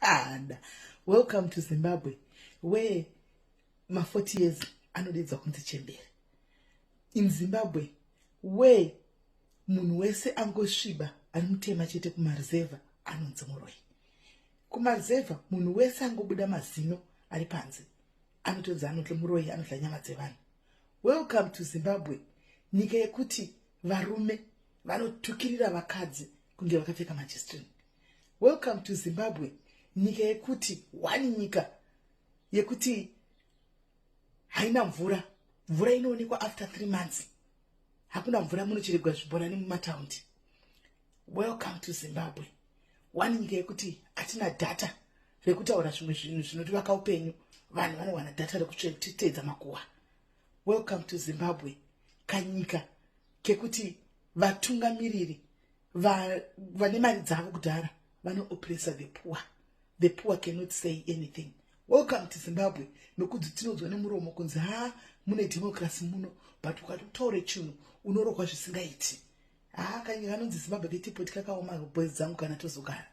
And welcome to Zimbabwe, where my 40 years anodedza kunzi chembere. In Zimbabwe, where munhu wese angosviba ari mutema chete kumarizevha anonzi muroi. Kumarizevha munhu wese angobuda mazino ari panze anotodza anoti muroi, anodla nyama dzevanhu. Welcome to Zimbabwe, nyika yekuti varume vanotukirira vakadzi kunge vakapfeka majestrini. Welcome to Zimbabwe, nyika yekuti nyika yekuti haina mvura. Mvura inoonekwa after 3 months. Hakuna mvura munochererwa zvibhorani mumataundi. Welcome to Zimbabwe, nyika yekuti hatina data rekutaura zvimwe zvinhu zvinotivaka upenyu. Vanhu vanowana data rekuteedza makuwa. Welcome to Zimbabwe, kanyika kekuti vatungamiriri vane mari dzavo kudhara vanooppressa the poor. The poor cannot say anything. Welcome to Zimbabwe, nokudzi tinodzwa nemuromo kunzi mune democracy muno, but ukatotaure chinhu unorokwa zvisingaiti. Kanyika kanonzi Zimbabwe ketipoti kakaoma boys dzangu kana tozogara.